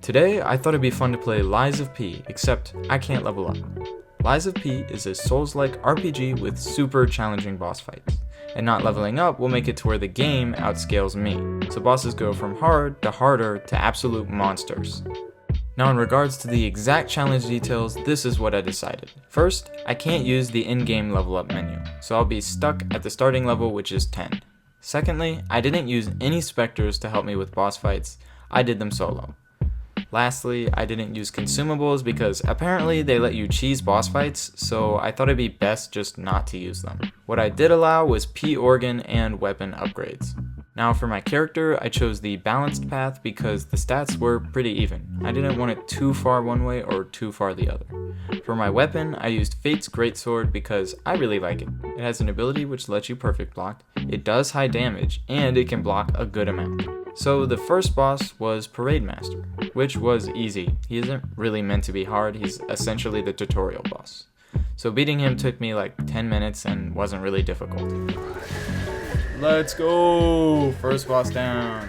Today, I thought it'd be fun to play Lies of P, except I can't level up. Lies of P is a Souls-like RPG with super challenging boss fights, and not leveling up will make it to where the game outscales me, so bosses go from hard to harder to absolute monsters. Now in regards to the exact challenge details, this is what I decided. First, I can't use the in-game level up menu, so I'll be stuck at the starting level, which is 10. Secondly, I didn't use any specters to help me with boss fights, I did them solo. Lastly, I didn't use consumables because apparently they let you cheese boss fights, so I thought it'd be best just not to use them. What I did allow was P organ and weapon upgrades. Now for my character, I chose the balanced path because the stats were pretty even. I didn't want it too far one way or too far the other. For my weapon, I used Fate's Greatsword because I really like it. It has an ability which lets you perfect block, it does high damage, and it can block a good amount. So the first boss was Parade Master, which was easy. He isn't really meant to be hard, he's essentially the tutorial boss. So beating him took me like 10 minutes and wasn't really difficult. Let's go! First boss down.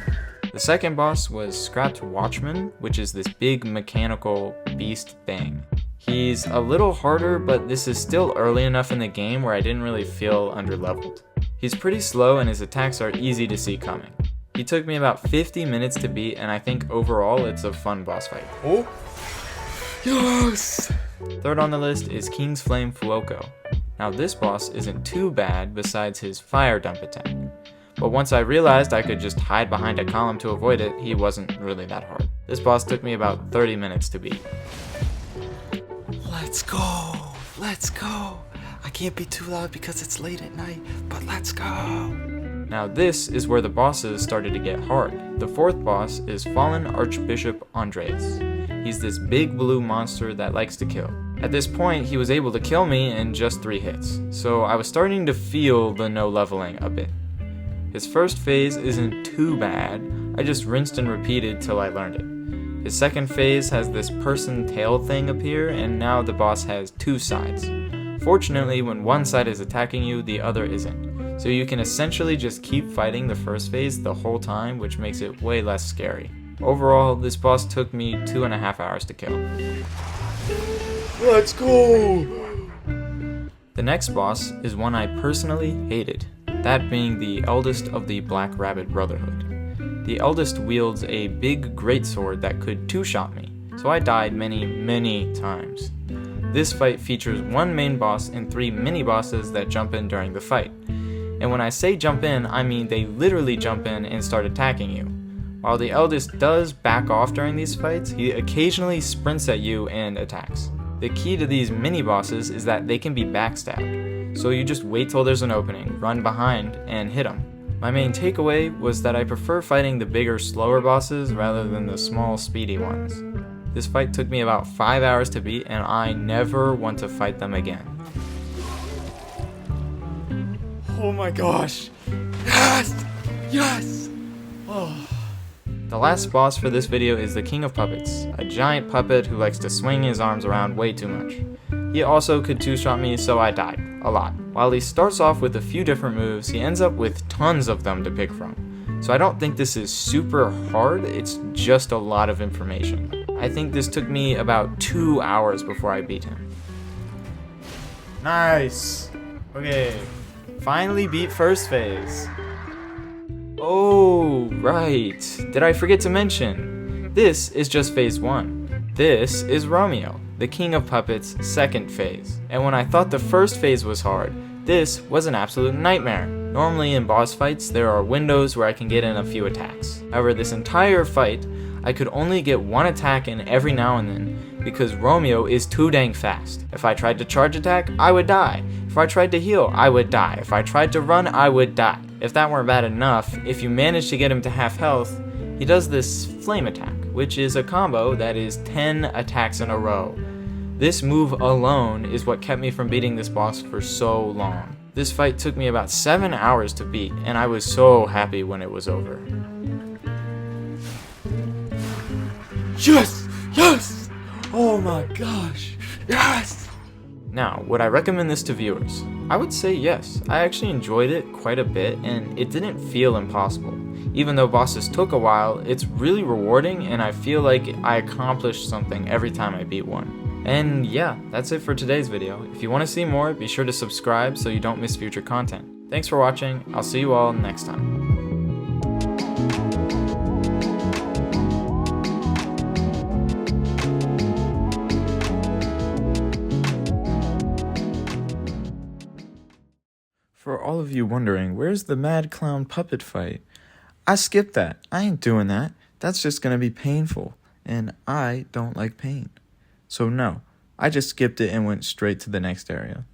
The second boss was Scrapped Watchman, which is this big mechanical beast thing. He's a little harder, but this is still early enough in the game where I didn't really feel underleveled. He's pretty slow and his attacks are easy to see coming. He took me about 50 minutes to beat, and I think overall it's a fun boss fight. Oh! Yes! Third on the list is King's Flame Fuoco. Now this boss isn't too bad besides his fire dump attack. But once I realized I could just hide behind a column to avoid it, he wasn't really that hard. This boss took me about 30 minutes to beat. Let's go! Let's go! I can't be too loud because it's late at night, but let's go! Now this is where the bosses started to get hard. The fourth boss is Fallen Archbishop Andreas. He's this big blue monster that likes to kill. At this point, he was able to kill me in just 3 hits, so I was starting to feel the no leveling a bit. His first phase isn't too bad, I just rinsed and repeated till I learned it. His second phase has this person tail thing appear, and now the boss has 2 sides. Fortunately, when one side is attacking you, the other isn't. So you can essentially just keep fighting the first phase the whole time, which makes it way less scary. Overall, this boss took me 2.5 hours to kill. Let's go! The next boss is one I personally hated, that being the eldest of the Black Rabbit Brotherhood. The eldest wields a big greatsword that could 2-shot me, so I died many times. This fight features one main boss and 3 mini-bosses that jump in during the fight. And when I say jump in, I mean they literally jump in and start attacking you. While the eldest does back off during these fights, he occasionally sprints at you and attacks. The key to these mini-bosses is that they can be backstabbed, so you just wait till there's an opening, run behind, and hit them. My main takeaway was that I prefer fighting the bigger, slower bosses rather than the small, speedy ones. This fight took me about 5 hours to beat, and I never want to fight them again. Oh my gosh! Yes! Yes! Oh. The last boss for this video is the King of Puppets, a giant puppet who likes to swing his arms around way too much. He also could 2-shot me, so I died. A lot. While he starts off with a few different moves, he ends up with tons of them to pick from. So I don't think this is super hard, it's just a lot of information. I think this took me about 2 hours before I beat him. Nice! Okay. Finally beat first phase. Oh, right. Did I forget to mention? This is just phase 1. This is Romeo, the King of Puppets' second phase. And when I thought the first phase was hard, this was an absolute nightmare. Normally in boss fights, there are windows where I can get in a few attacks. However, this entire fight, I could only get 1 attack in every now and then because Romeo is too dang fast. If I tried to charge attack, I would die. If I tried to heal, I would die. If I tried to run, I would die. If that weren't bad enough, if you manage to get him to half health, he does this flame attack, which is a combo that is 10 attacks in a row. This move alone is what kept me from beating this boss for so long. This fight took me about 7 hours to beat, and I was so happy when it was over. Yes! Yes! Oh my gosh! Yes! Now, would I recommend this to viewers? I would say yes. I actually enjoyed it quite a bit and it didn't feel impossible. Even though bosses took a while, it's really rewarding and I feel like I accomplished something every time I beat one. And yeah, that's it for today's video. If you want to see more, be sure to subscribe so you don't miss future content. Thanks for watching. I'll see you all next time. For all of you wondering, where's the Mad Clown puppet fight? I skipped that. I ain't doing that. That's just gonna be painful, and I don't like pain. So no, I just skipped it and went straight to the next area.